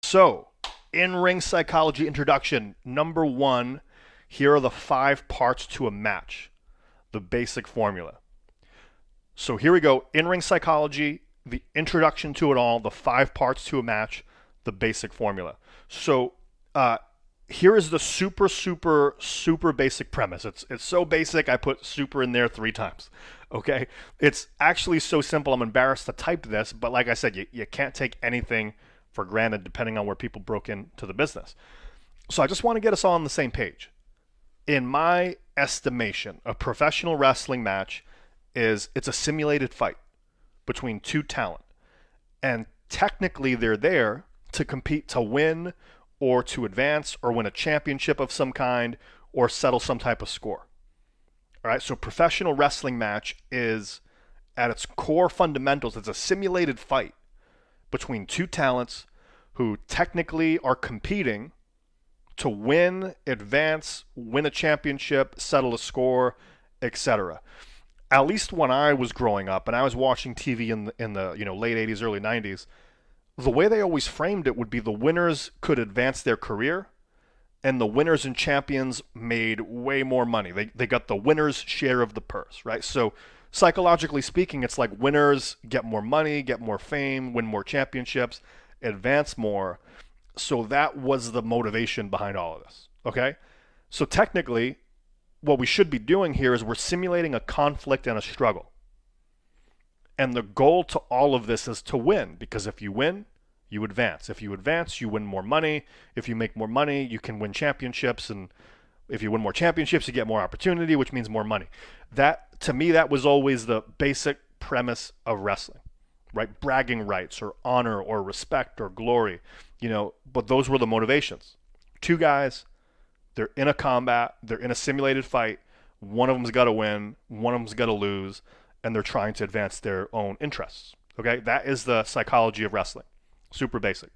So, in-ring psychology introduction. Number one, here are the 5 parts to a match. The basic formula. So here we go. In-ring psychology, the introduction to it all, the 5 parts to a match, the basic formula. So here is the super basic premise. It's so basic I put super in there 3 times. Okay, it's actually so simple. I'm embarrassed to type this, but like I said, you can't take anything for granted depending on where people broke into the business. So I just want to get us all on the same page. In my estimation, a professional wrestling match it's a simulated fight between two talent. And technically they're there to compete to win or to advance or win a championship of some kind or settle some type of score. All right, so professional wrestling match is at its core fundamentals, it's a simulated fight between two talents who technically are competing to win, advance, win a championship, settle a score, etc. At least when I was growing up and I was watching TV in the late 80s, early 90s, the way they always framed it would be the winners could advance their career and the winners and champions made way more money. They got the winner's share of the purse, right? So psychologically speaking, it's like winners get more money, get more fame, win more championships, advance more. So that was the motivation behind all of this. Okay? So technically, what we should be doing here is we're simulating a conflict and a struggle. And the goal to all of this is to win, because if you win, you advance. If you advance, you win more money. If you make more money, you can win championships. And if you win more championships, you get more opportunity, which means more money. That, to me, that was always the basic premise of wrestling, right? Bragging rights or honor or respect or glory, but those were the motivations. Two guys, they're in a combat, they're in a simulated fight. One of them's got to win, one of them's got to lose, and they're trying to advance their own interests. Okay, that is the psychology of wrestling. Super basic.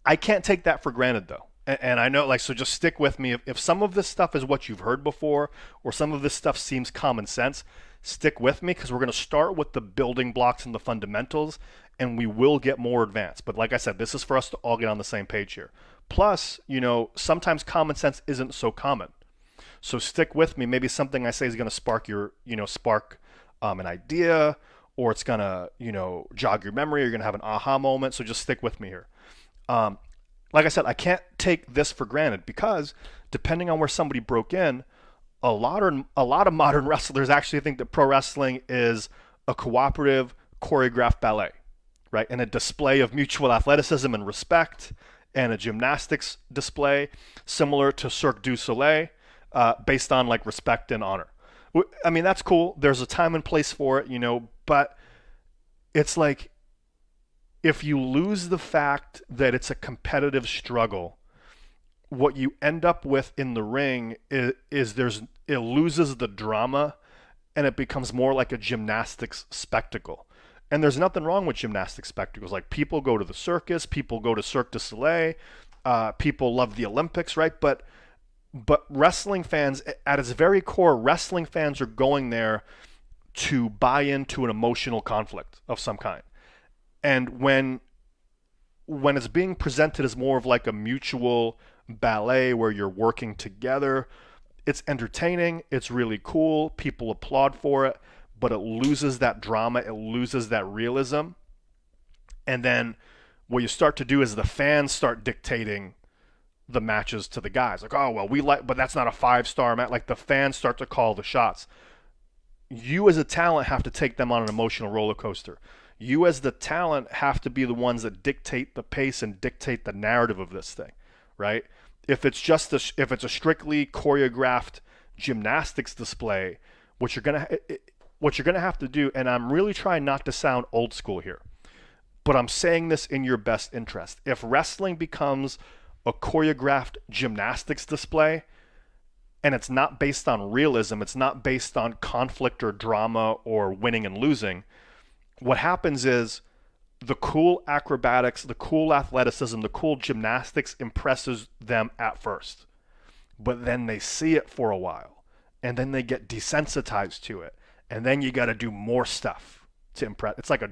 I can't take that for granted though. And I know, so just stick with me. If some of this stuff is what you've heard before, or some of this stuff seems common sense, stick with me because we're going to start with the building blocks and the fundamentals, and we will get more advanced. But like I said, this is for us to all get on the same page here. Plus, sometimes common sense isn't so common. So stick with me. Maybe something I say is going to spark an idea, or it's going to, jog your memory. You're going to have an aha moment. So just stick with me here. Like I said, I can't take this for granted because depending on where somebody broke in, a lot of modern wrestlers actually think that pro wrestling is a cooperative, choreographed ballet, right? And a display of mutual athleticism and respect, and a gymnastics display similar to Cirque du Soleil, based on respect and honor. I mean, that's cool. There's a time and place for it, but it's like, if you lose the fact that it's a competitive struggle, what you end up with in the ring is it loses the drama and it becomes more like a gymnastics spectacle. And there's nothing wrong with gymnastic spectacles. Like, people go to the circus, people go to Cirque du Soleil, people love the Olympics, right? But wrestling fans, at its very core, wrestling fans are going there to buy into an emotional conflict of some kind. And when it's being presented as more of like a mutual ballet where you're working together, it's entertaining, it's really cool, people applaud for it, but it loses that drama, it loses that realism. And then what you start to do is the fans start dictating the matches to the guys. Like, oh, well, but that's not a 5-star match. Like, the fans start to call the shots. You as a talent have to take them on an emotional roller coaster. You as the talent have to be the ones that dictate the pace and dictate the narrative of this thing, right? If it's a strictly choreographed gymnastics display, what you're gonna have to do, and I'm really trying not to sound old school here, but I'm saying this in your best interest. If wrestling becomes a choreographed gymnastics display, and it's not based on realism, it's not based on conflict or drama or winning and losing, what happens is the cool acrobatics, the cool athleticism, the cool gymnastics impresses them at first. But then they see it for a while, and then they get desensitized to it, and then you got to do more stuff, to impress. It's like a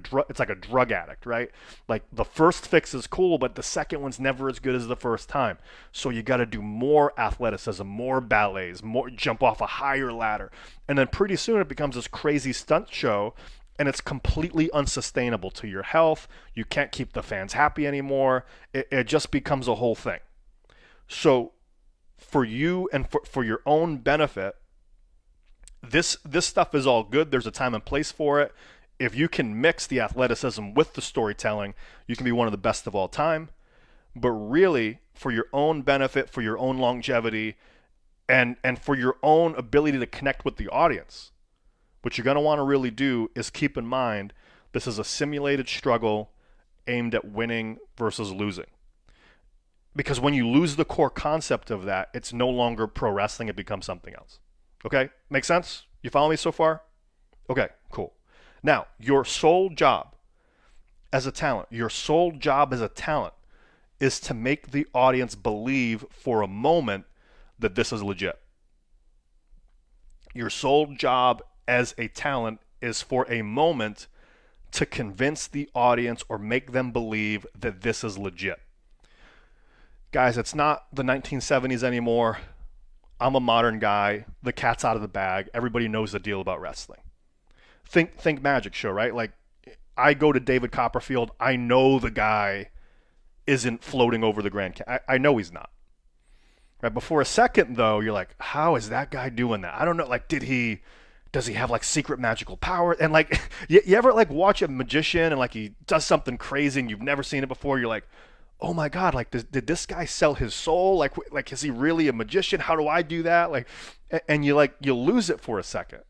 drug addict, right? Like the first fix is cool, but the second one's never as good as the first time. So you got to do more athleticism, more ballets, more jump off a higher ladder. And then pretty soon it becomes this crazy stunt show, and it's completely unsustainable to your health. You can't keep the fans happy anymore. It just becomes a whole thing. So for you and for your own benefit, this stuff is all good. There's a time and place for it. If you can mix the athleticism with the storytelling, you can be one of the best of all time. But really, for your own benefit, for your own longevity, and for your own ability to connect with the audience, what you're going to want to really do is keep in mind this is a simulated struggle aimed at winning versus losing. Because when you lose the core concept of that, it's no longer pro wrestling, it becomes something else. Okay? Make sense? You follow me so far? Okay, cool. Now, your sole job as a talent is to make the audience believe for a moment that this is legit. Your sole job as a talent is for a moment to convince the audience or make them believe that this is legit. Guys, it's not the 1970s anymore. I'm a modern guy. The cat's out of the bag. Everybody knows the deal about wrestling. Think Magic Show, right? Like, I go to David Copperfield. I know the guy isn't floating over the Grand Canyon. I know he's not. Right? But for a second, though, you're like, how is that guy doing that? I don't know. Like, does he have like secret magical power? And like, you ever like watch a magician and like he does something crazy and you've never seen it before? You're like, oh my God, like did this guy sell his soul? Like is he really a magician? How do I do that? Like, and you lose it for a second.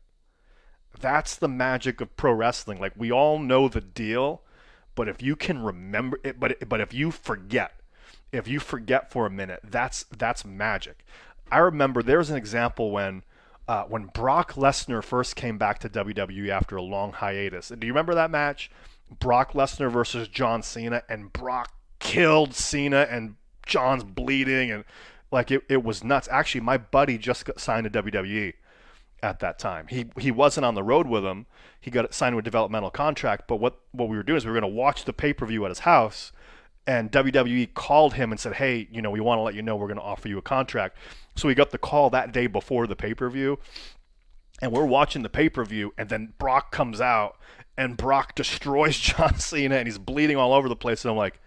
That's the magic of pro wrestling. Like, we all know the deal, but if you can remember it, but if you forget for a minute, that's magic. I remember there was an example when Brock Lesnar first came back to WWE after a long hiatus. Do you remember that match? Brock Lesnar versus John Cena, and Brock killed Cena, and John's bleeding, and like it was nuts. Actually, my buddy just got signed to WWE at that time. He wasn't on the road with him. He got signed to a developmental contract, but what we were doing is we were going to watch the pay-per-view at his house, and WWE called him and said, hey, we want to let you know we're going to offer you a contract. So we got the call that day before the pay-per-view, and we're watching the pay-per-view, and then Brock comes out, and Brock destroys John Cena, and he's bleeding all over the place, and I'm like,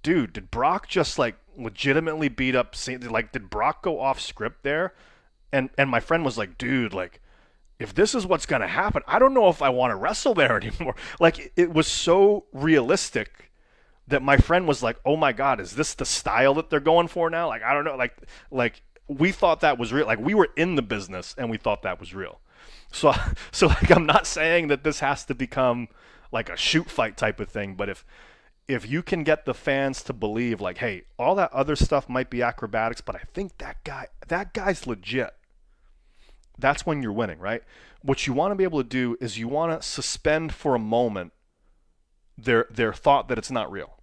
dude, did Brock just like legitimately beat up Cena? Like, did Brock go off script there? And my friend was like, dude, like, if this is what's going to happen, I don't know if I want to wrestle there anymore. Like, it was so realistic that my friend was like, oh my God, is this the style that they're going for now? Like, I don't know. Like we thought that was real. Like, we were in the business and we thought that was real. So like, I'm not saying that this has to become like a shoot fight type of thing, but if you can get the fans to believe like, hey, all that other stuff might be acrobatics, but I think that guy's legit. That's when you're winning, right? What you want to be able to do is you want to suspend for a moment their thought that it's not real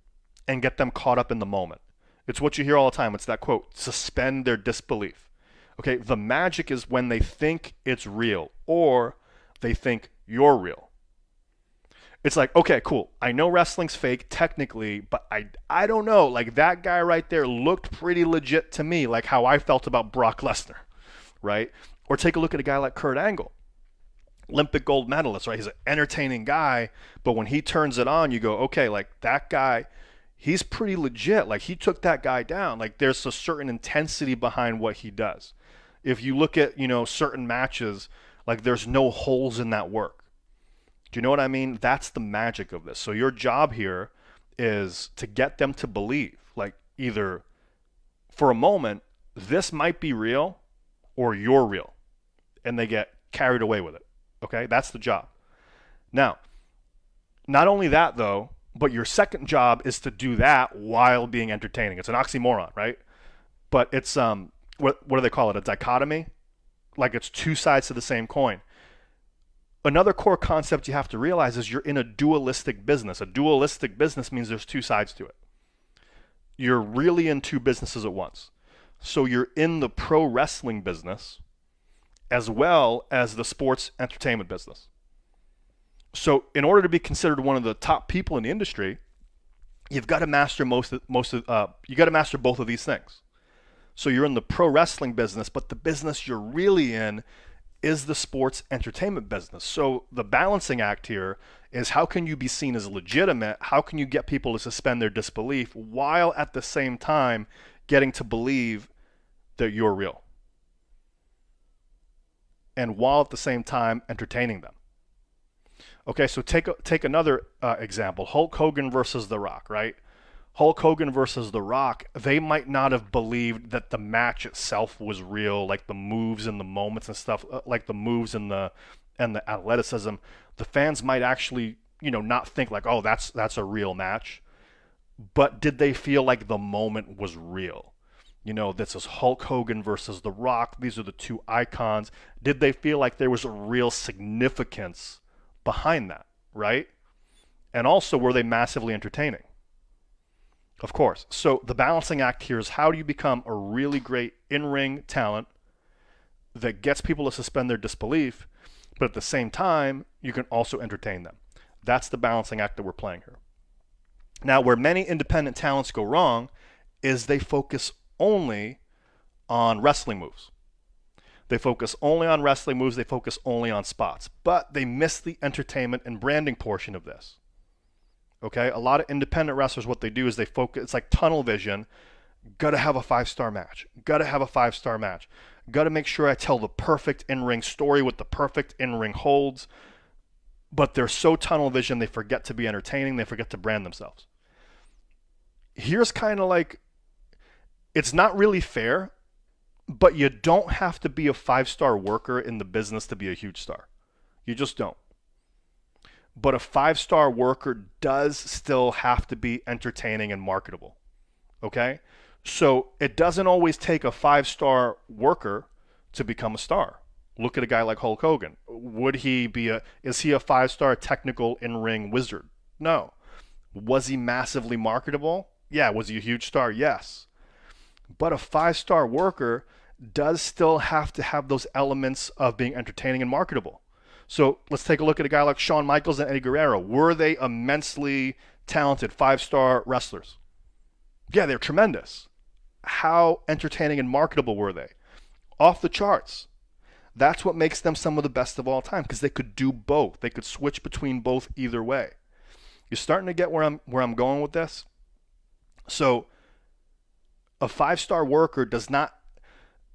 and get them caught up in the moment. It's what you hear all the time. It's that quote, suspend their disbelief. Okay, the magic is when they think it's real or they think you're real. It's like, okay, cool. I know wrestling's fake technically, but I don't know. Like, that guy right there looked pretty legit to me, like how I felt about Brock Lesnar, right? Or take a look at a guy like Kurt Angle, Olympic gold medalist, right? He's an entertaining guy, but when he turns it on, you go, okay, like that guy, he's pretty legit. Like, he took that guy down. Like, there's a certain intensity behind what he does. If you look at, certain matches, like, there's no holes in that work. Do you know what I mean? That's the magic of this. So your job here is to get them to believe, like, either for a moment, this might be real or you're real. And they get carried away with it. Okay? That's the job. Now, not only that, though, but your second job is to do that while being entertaining. It's an oxymoron, right? But it's, what do they call it? A dichotomy? Like, it's two sides to the same coin. Another core concept you have to realize is you're in a dualistic business. A dualistic business means there's two sides to it. You're really in two businesses at once. So you're in the pro wrestling business as well as the sports entertainment business. So in order to be considered one of the top people in the industry, you've got to master you got to master both of these things. So you're in the pro wrestling business, but the business you're really in is the sports entertainment business. So the balancing act here is how can you be seen as legitimate? How can you get people to suspend their disbelief while at the same time getting to believe that you're real? And while at the same time entertaining them. Okay, so take another example. Hulk Hogan versus The Rock, right? Hulk Hogan versus The Rock, they might not have believed that the match itself was real, like the moves and the moments and stuff, like the moves and the athleticism. The fans might actually, not think like, oh, that's a real match. But did they feel like the moment was real? This is Hulk Hogan versus The Rock. These are the two icons. Did they feel like there was a real significance behind that, right? And also, were they massively entertaining? Of course. So the balancing act here is how do you become a really great in-ring talent that gets people to suspend their disbelief, but at the same time, you can also entertain them. That's the balancing act that we're playing here. Now, where many independent talents go wrong is they focus only on wrestling moves. They focus only on wrestling moves. They focus only on spots, but they miss the entertainment and branding portion of this. Okay, a lot of independent wrestlers, what they do is they focus, it's like tunnel vision. Got to have a 5-star match. Got to have a 5-star match. Got to make sure I tell the perfect in-ring story with the perfect in-ring holds. But they're so tunnel vision, they forget to be entertaining. They forget to brand themselves. Here's kind of like, it's not really fair, but you don't have to be a 5-star worker in the business to be a huge star. You just don't. But a 5-star worker does still have to be entertaining and marketable. Okay? So it doesn't always take a 5-star worker to become a star. Look at a guy like Hulk Hogan. Is he a 5-star technical in-ring wizard? No. Was he massively marketable? Yeah. Was he a huge star? Yes. But a 5-star worker does still have to have those elements of being entertaining and marketable. So let's take a look at a guy like Shawn Michaels and Eddie Guerrero. Were they immensely talented 5-star wrestlers? Yeah, they're tremendous. How entertaining and marketable were they? Off the charts. That's what makes them some of the best of all time, because they could do both. They could switch between both either way. You're starting to get where I'm going with this? So a 5-star worker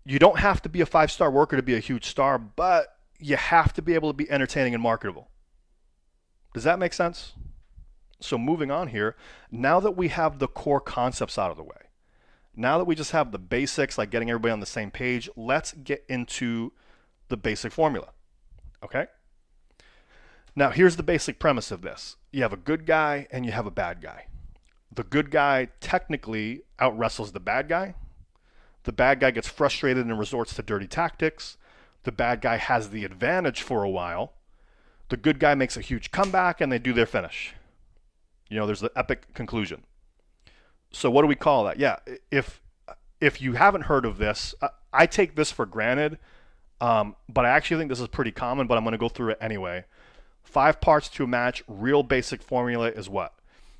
you don't have to be a 5-star worker to be a huge star, but you have to be able to be entertaining and marketable. Does that make sense? So moving on here, now that we have the core concepts out of the way, now that we just have the basics, like getting everybody on the same page, let's get into the basic formula. Okay? Now here's the basic premise of this. You have a good guy and you have a bad guy. The good guy technically out wrestles the bad guy. The bad guy gets frustrated and resorts to dirty tactics. The bad guy has the advantage for a while. The good guy makes a huge comeback and they do their finish. There's the epic conclusion. So what do we call that? Yeah, if you haven't heard of this, I take this for granted, but I actually think this is pretty common, but I'm going to go through it anyway. 5 parts to a match, real basic formula is what?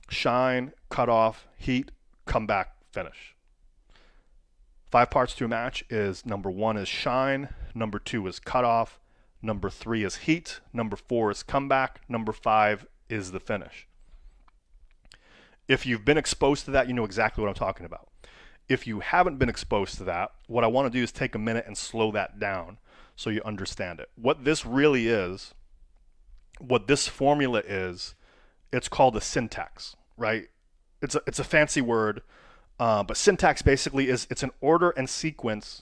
Shine, cut off, heat, comeback, finish. 5 parts to a match is number 1 is shine, number 2 is cutoff, number 3 is heat, number 4 is comeback, number 5 is the finish. If you've been exposed to that, you know exactly what I'm talking about. If you haven't been exposed to that, what I want to do is take a minute and slow that down so you understand it. What this really is, what this formula is, it's called a syntax, right? It's a fancy word. But syntax basically it's an order and sequence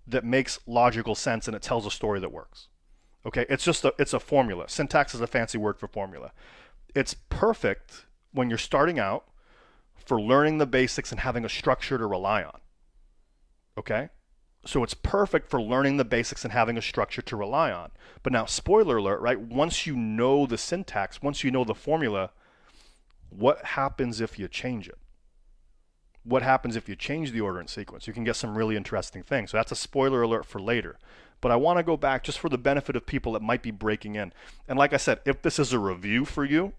that makes logical sense and it tells a story that works. Okay, it's a formula. Syntax is a fancy word for formula. It's perfect when you're starting out for learning the basics and having a structure to rely on. Okay, so it's perfect for learning the basics and having a structure to rely on. But now, spoiler alert, right? Once you know the syntax, once you know the formula, what happens if you change it? What happens if you change the order and sequence? You can get some really interesting things. So that's a spoiler alert for later. but I want to go back just for the benefit of people that might be breaking in. And like I said, if this is a review for you,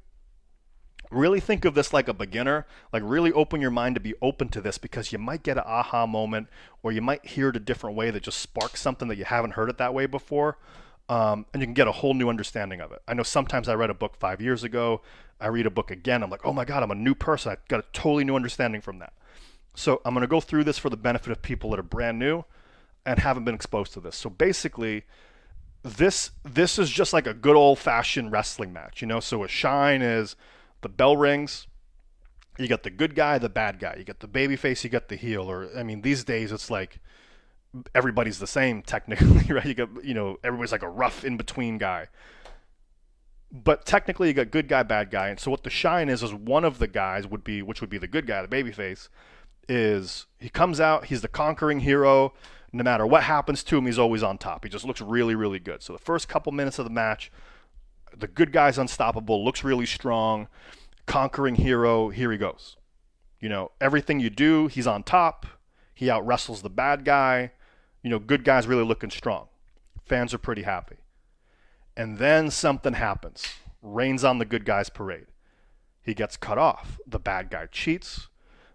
really think of this like a beginner. Like really open your mind to be open to this, because you might get an aha moment, or you might hear it a different way that just sparks something that you haven't heard it that way before. And you can get a whole new understanding of it. I know sometimes I read a book 5 years ago, I read a book again, I'm like, oh my God, I'm a new person. I got a totally new understanding from that. So I'm going to go through this for the benefit of people that are brand new and haven't been exposed to this. So basically, this is just like a good old-fashioned wrestling match, you know? So a shine is the bell rings, you got the good guy, the bad guy, you got the baby face, you got the heel. Or I mean, these days it's like everybody's the same technically, right? You got, you know, everybody's like a rough in-between guy. But technically you got good guy, bad guy. And so what the shine is one of the guys would be, which would be the good guy, the baby face, is he comes out, he's the conquering hero. No matter what happens to him, he's always on top. He just looks really, really good. So the first couple minutes of the match, the good guy's unstoppable, looks really strong, conquering hero, here he goes. You know, everything you do, he's on top. He out wrestles the bad guy. You know, good guy's really looking strong. Fans are pretty happy. And then something happens. Rains on the good guy's parade. He gets cut off. The bad guy cheats.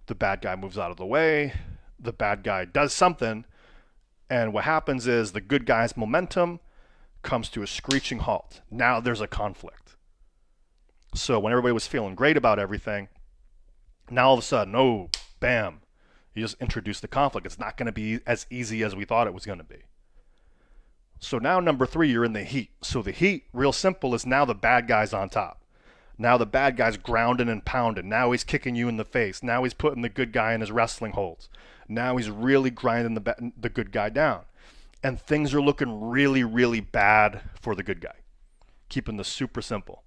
The bad guy moves out of the way. The bad guy does something. And what happens is the good guy's momentum comes to a screeching halt. Now there's a conflict. So when everybody was feeling great about everything, now all of a sudden, oh, bam, you just introduced the conflict. It's not going to be as easy as we thought it was going to be. So now number 3, you're in the heat. So the heat, real simple, is now the bad guy's on top. Now the bad guy's grounding and pounding. Now he's kicking you in the face. Now he's putting the good guy in his wrestling holds. Now he's really grinding the good guy down. And things are looking really, really bad for the good guy. Keeping this super simple.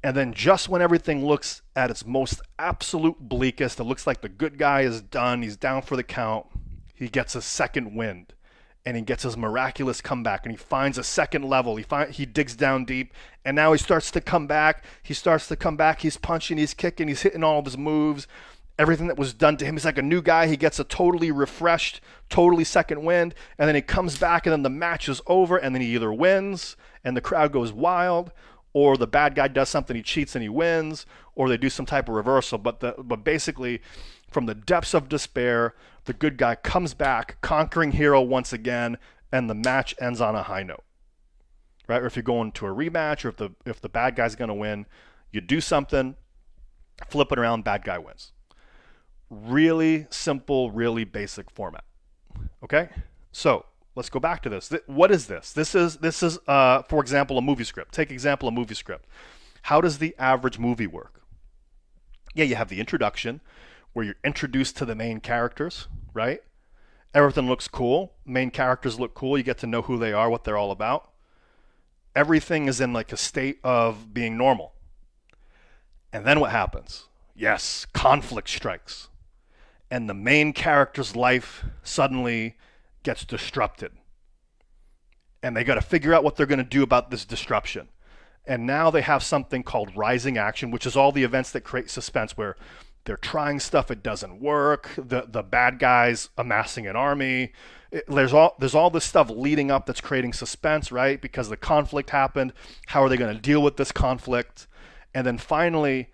And then just when everything looks at its most absolute bleakest, it looks like the good guy is done, he's down for the count, he gets a second wind. And he gets his miraculous comeback, and he finds a second level. He digs down deep, and now he starts to come back. He's punching, he's kicking, he's hitting all of his moves. Everything that was done to him, he's like a new guy. He gets a totally refreshed, totally second wind, and then he comes back, and then the match is over, and then he either wins, and the crowd goes wild, or the bad guy does something, he cheats and he wins, or they do some type of reversal. But basically, from the depths of despair, the good guy comes back, conquering hero once again, and the match ends on a high note. Right? Or if you're going to a rematch, or if the bad guy's going to win, you do something, flip it around, bad guy wins. Really simple, really basic format. Okay? So let's go back to this. What is this? This is for example, a movie script. Take example, a movie script. How does the average movie work? Yeah, you have the introduction, where you're introduced to the main characters, right? Everything looks cool. Main characters look cool. You get to know who they are, what they're all about. Everything is in like a state of being normal. And then what happens? Yes, conflict strikes. And the main character's life suddenly gets disrupted. And they got to figure out what they're going to do about this disruption. And now they have something called rising action, which is all the events that create suspense, where they're trying stuff, it doesn't work. The bad guys amassing an army. There's all this stuff leading up that's creating suspense, right? Because the conflict happened. How are they going to deal with this conflict? And then finally,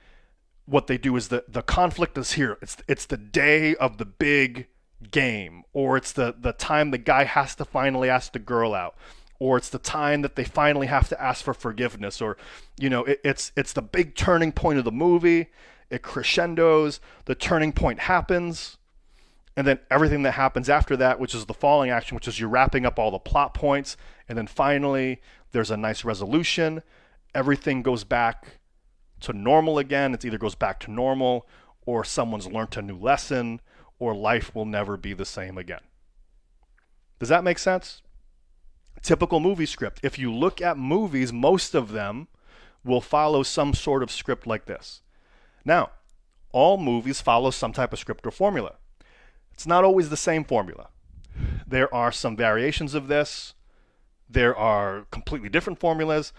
what they do is the conflict is here. It's the day of the big game, or it's the time the guy has to finally ask the girl out, or it's the time that they finally have to ask for forgiveness, or you know, it's the big turning point of the movie. It crescendos, the turning point happens, and then everything that happens after that, which is the falling action, which is you're wrapping up all the plot points, and then finally there's a nice resolution. Everything goes back to normal again. It either goes back to normal, or someone's learned a new lesson, or life will never be the same again. Does that make sense? Typical movie script. If you look at movies, most of them will follow some sort of script like this. Now, all movies follow some type of script or formula. It's not always the same formula. There are some variations of this. There are completely different formulas.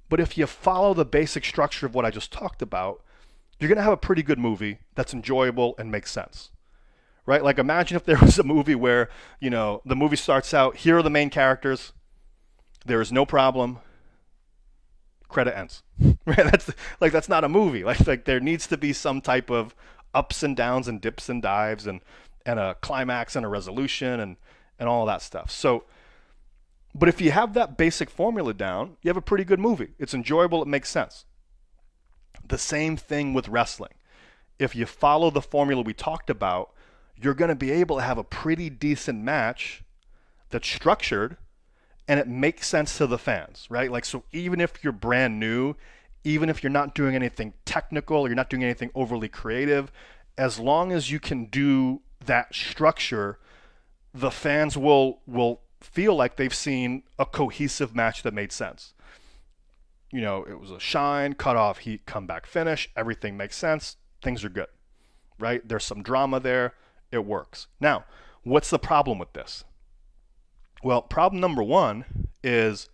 But if you follow the basic structure of what I just talked about, you're going to have a pretty good movie that's enjoyable and makes sense. right? Like imagine if there was a movie where, the movie starts out, here are the main characters, there is no problem, credit ends. Right? That's not a movie. Like there needs to be some type of ups and downs and dips and dives and a climax and a resolution and all that stuff. So but if you have that basic formula down, you have a pretty good movie. It's enjoyable, it makes sense. The same thing with wrestling. If you follow the formula we talked about, you're going to be able to have a pretty decent match that's structured and it makes sense to the fans, right? Like, so even if you're brand new, even if you're not doing anything technical, or you're not doing anything overly creative, as long as you can do that structure, the fans will feel like they've seen a cohesive match that made sense. It was a shine, cut off, heat, comeback, finish. Everything makes sense. Things are good, right? There's some drama there. It works. Now, what's the problem with this? Well, problem number one is,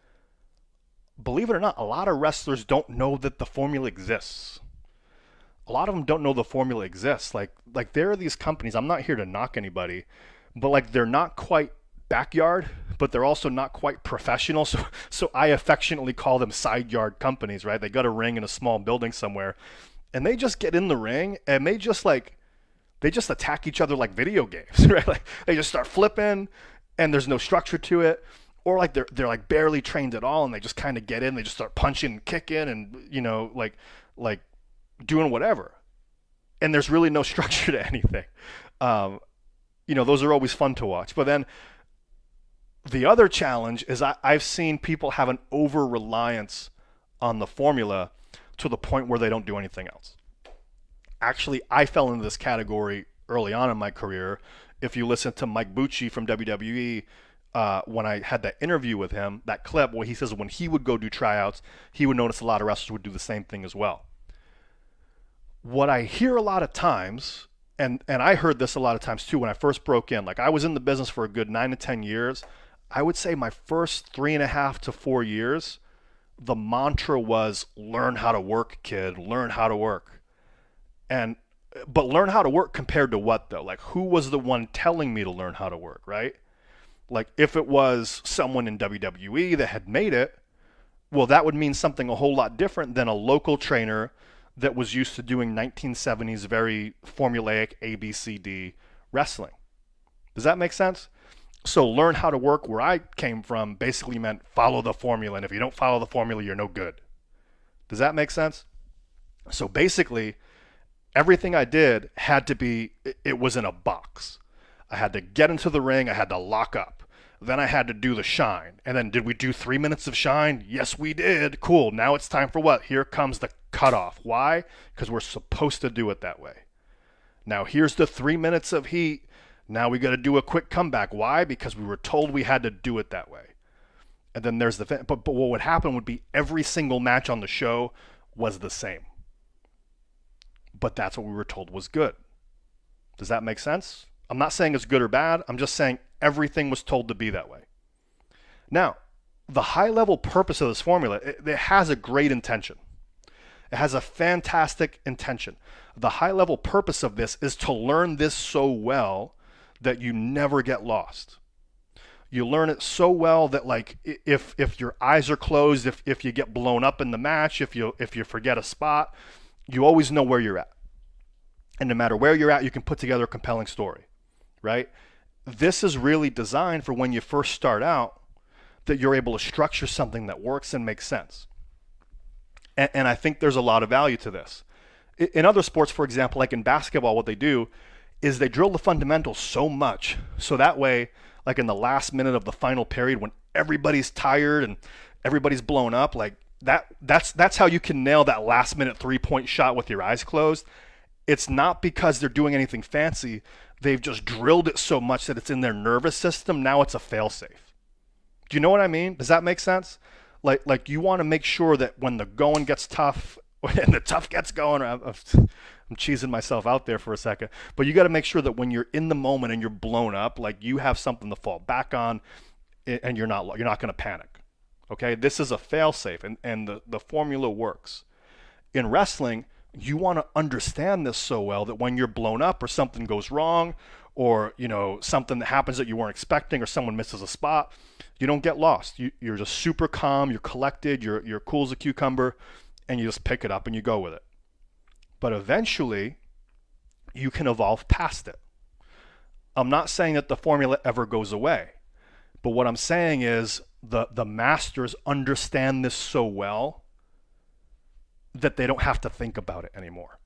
believe it or not, a lot of wrestlers don't know that the formula exists. A lot of them don't know the formula exists. Like there are these companies, I'm not here to knock anybody, but like they're not quite backyard, but they're also not quite professional. So I affectionately call them side yard companies, right? They got a ring in a small building somewhere and they just get in the ring and they just attack each other like video games, right? Like they just start flipping and there's no structure to it. Or like they're like barely trained at all and they just kind of get in, they just start punching and kicking and like doing whatever. And there's really no structure to anything. Those are always fun to watch. But then the other challenge is I've seen people have an over-reliance on the formula to the point where they don't do anything else. Actually, I fell into this category early on in my career. If you listen to Mike Bucci from WWE, when I had that interview with him, that clip where he says when he would go do tryouts, he would notice a lot of wrestlers would do the same thing as well. What I hear a lot of times, and I heard this a lot of times too when I first broke in, like I was in the business for a good 9 to 10 years. I would say my first 3.5 to 4 years, the mantra was learn how to work, kid, learn how to work. But learn how to work compared to what though? Like who was the one telling me to learn how to work, right? Like if it was someone in WWE that had made it, well, that would mean something a whole lot different than a local trainer that was used to doing 1970s very formulaic ABCD wrestling. Does that make sense? So learn how to work where I came from basically meant follow the formula. And if you don't follow the formula, you're no good. Does that make sense? So basically, everything I did had to be, it was in a box. I had to get into the ring. I had to lock up. Then I had to do the shine. And then did we do 3 minutes of shine? Yes, we did. Cool. Now it's time for what? Here comes the cutoff. Why? Because we're supposed to do it that way. Now here's the 3 minutes of heat. Now we got to do a quick comeback. Why? Because we were told we had to do it that way. And then there's the but what would happen would be every single match on the show was the same. But that's what we were told was good. Does that make sense? I'm not saying it's good or bad. I'm just saying everything was told to be that way. Now, the high-level purpose of this formula, it has a great intention. It has a fantastic intention. The high-level purpose of this is to learn this so well that you never get lost. You learn it so well that like if your eyes are closed, if you get blown up in the match, if you forget a spot, you always know where you're at. And no matter where you're at, you can put together a compelling story, right? This is really designed for when you first start out, that you're able to structure something that works and makes sense. And I think there's a lot of value to this. In other sports, for example, like in basketball, what they do is they drill the fundamentals so much, so that way, like in the last minute of the final period when everybody's tired and everybody's blown up, like that's how you can nail that last minute 3-point shot with your eyes closed. It's not because they're doing anything fancy. They've just drilled it so much that it's in their nervous system. Now it's a fail-safe. Do you know what I mean? Does that make sense? Like you want to make sure that when the going gets tough and the tough gets going, I'm cheesing myself out there for a second, but you got to make sure that when you're in the moment and you're blown up, like you have something to fall back on and you're not going to panic. Okay? This is a fail-safe and the formula works. In wrestling, You want to understand this so well that when you're blown up or something goes wrong, or something that happens that you weren't expecting, or someone misses a spot, you don't get lost. You're just super calm, you're collected, you're cool as a cucumber, and you just pick it up and you go with it. But eventually you can evolve past it. I'm not saying that the formula ever goes away, but what I'm saying is the masters understand this so well that they don't have to think about it anymore.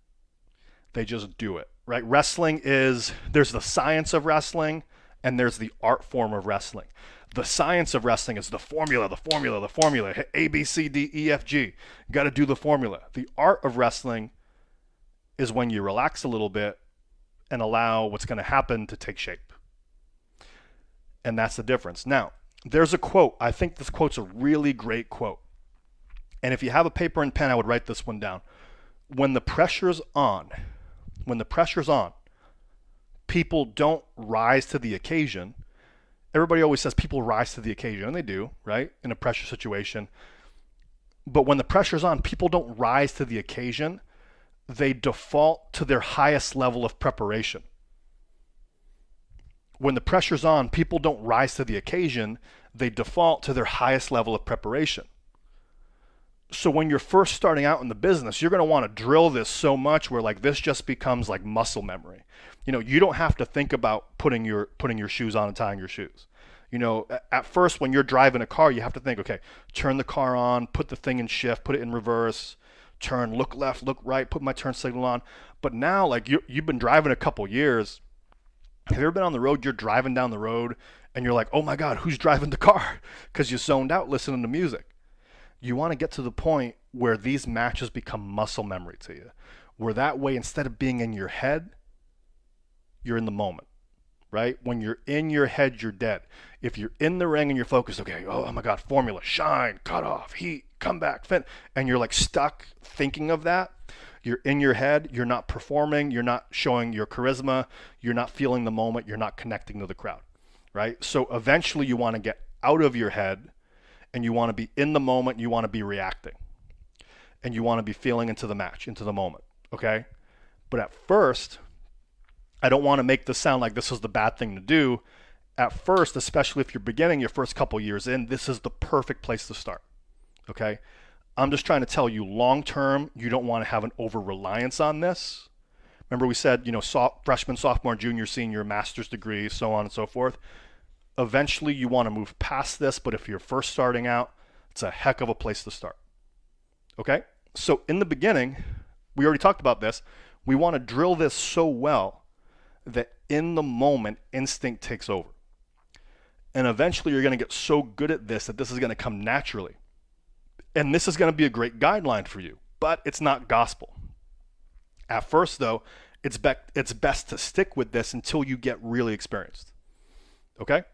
They just do it, right? There's the science of wrestling and there's the art form of wrestling. The science of wrestling is the formula, the formula, the formula. A, B, C, D, E, F, G. You got to do the formula. The art of wrestling is when you relax a little bit and allow what's going to happen to take shape. And that's the difference. Now, there's a quote. I think this quote's a really great quote. And if you have a paper and pen, I would write this one down. When the pressure's on, people don't rise to the occasion. Everybody always says people rise to the occasion, and they do, right? In a pressure situation. But when the pressure's on, people don't rise to the occasion. They default to their highest level of preparation. When the pressure's on, people don't rise to the occasion. They default to their highest level of preparation. So when you're first starting out in the business, you're going to want to drill this so much where like this just becomes like muscle memory. You don't have to think about putting your shoes on and tying your shoes. At first when you're driving a car, you have to think, okay, turn the car on, put the thing in shift, put it in reverse, turn, look left, look right, put my turn signal on. But now, like you've been driving a couple years. Have you ever been on the road? You're driving down the road and you're like, oh my God, who's driving the car? Because you zoned out listening to music. You want to get to the point where these matches become muscle memory to you. Where that way, instead of being in your head, you're in the moment, right? When you're in your head, you're dead. If you're in the ring and you're focused, okay, oh my God, formula, shine, cut off, heat, come back, fin, and you're like stuck thinking of that, you're in your head, you're not performing, you're not showing your charisma, you're not feeling the moment, you're not connecting to the crowd, right? So eventually you want to get out of your head and you want to be in the moment, you want to be reacting. And you want to be feeling into the match, into the moment, okay? But at first, I don't want to make this sound like this is the bad thing to do. At first, especially if you're beginning your first couple years in, this is the perfect place to start, okay? I'm just trying to tell you long term, you don't want to have an over-reliance on this. Remember we said, freshman, sophomore, junior, senior, master's degree, so on and so forth. Eventually you want to move past this, but if you're first starting out, it's a heck of a place to start. Okay? So in the beginning, we already talked about this, we want to drill this so well that in the moment, instinct takes over. And eventually you're going to get so good at this that this is going to come naturally. And this is going to be a great guideline for you, but it's not gospel. At first though, it's best to stick with this until you get really experienced. Okay?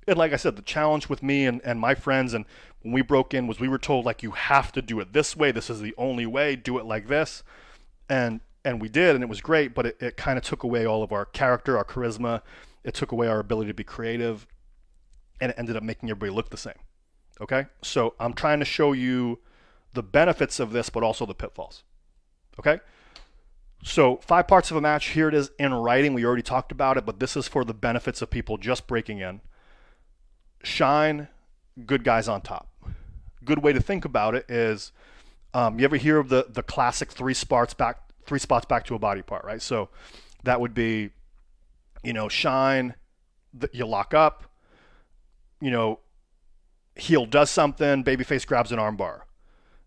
And like I said, the challenge with me and my friends and when we broke in was we were told like you have to do it this way. This is the only way. Do it like this. And we did, and it was great, but it kind of took away all of our character, our charisma. It took away our ability to be creative, and it ended up making everybody look the same. Okay? So I'm trying to show you the benefits of this, but also the pitfalls. Okay? So 5 parts of a match. Here it is in writing. We already talked about it, but this is for the benefits of people just breaking in. Shine, good guys on top. Good way to think about it is, you ever hear of the classic three spots back to a body part, right? So that would be, shine, you lock up, heel does something, babyface grabs an arm bar.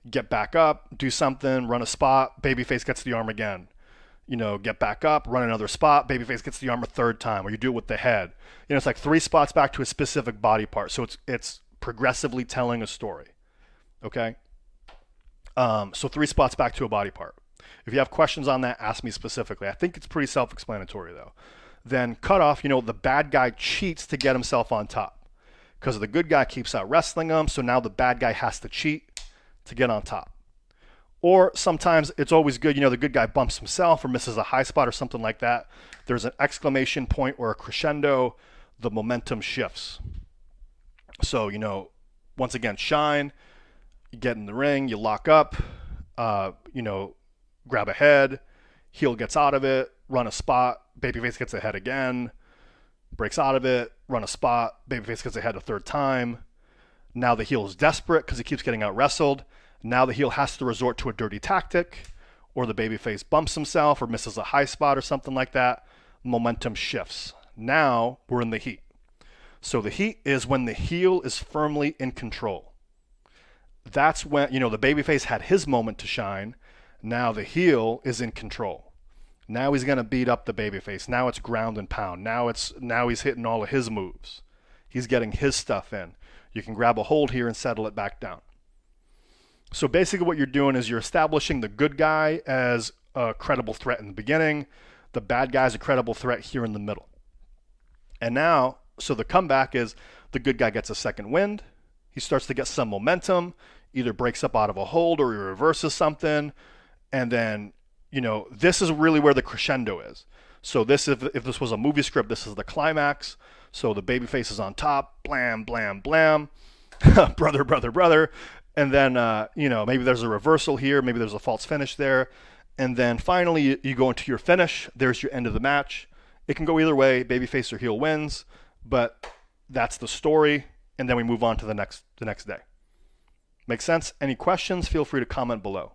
Get back up, do something, run a spot, babyface gets the arm again. Get back up, run another spot, babyface gets the arm a third time, or you do it with the head. It's like 3 spots back to a specific body part. So it's progressively telling a story. Okay? So 3 spots back to a body part. If you have questions on that, ask me specifically. I think it's pretty self-explanatory though. Then cut off, the bad guy cheats to get himself on top because the good guy keeps out wrestling him. So now the bad guy has to cheat to get on top. Or sometimes it's always good, the good guy bumps himself or misses a high spot or something like that. There's an exclamation point or a crescendo, the momentum shifts. So, once again, shine, you get in the ring, you lock up, grab a head, heel gets out of it, run a spot, babyface gets a head again, breaks out of it, run a spot, babyface gets a head a third time. Now the heel is desperate because he keeps getting out wrestled. Now the heel has to resort to a dirty tactic, or the babyface bumps himself or misses a high spot or something like that. Momentum shifts. Now we're in the heat. So the heat is when the heel is firmly in control. That's when, the babyface had his moment to shine. Now the heel is in control. Now he's going to beat up the babyface. Now it's ground and pound. Now he's hitting all of his moves. He's getting his stuff in. You can grab a hold here and settle it back down. So basically what you're doing is you're establishing the good guy as a credible threat in the beginning, the bad guy is a credible threat here in the middle. And now, so the comeback is the good guy gets a second wind. He starts to get some momentum, either breaks up out of a hold or he reverses something. And then, this is really where the crescendo is. So this, if this was a movie script, this is the climax. So the babyface is on top, blam, blam, blam, brother, brother, brother. And then, maybe there's a reversal here, maybe there's a false finish there. And then finally, you go into your finish. There's your end of the match. It can go either way, babyface or heel wins, but that's the story. And then we move on to the next day. Make sense? Any questions? Feel free to comment below.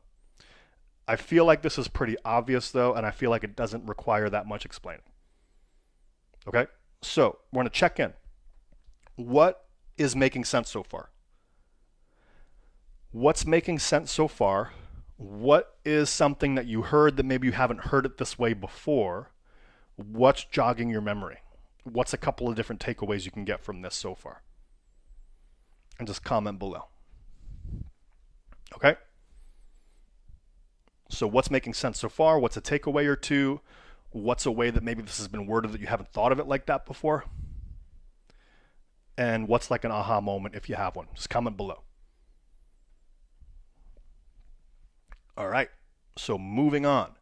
I feel like this is pretty obvious though, and I feel like it doesn't require that much explaining. Okay? So we're going to check in. What is making sense so far? What's making sense so far? What is something that you heard that maybe you haven't heard it this way before? What's jogging your memory? What's a couple of different takeaways you can get from this so far? And just comment below. Okay? So what's making sense so far? What's a takeaway or two? What's a way that maybe this has been worded that you haven't thought of it like that before? And what's like an aha moment if you have one? Just comment below. All right, so moving on.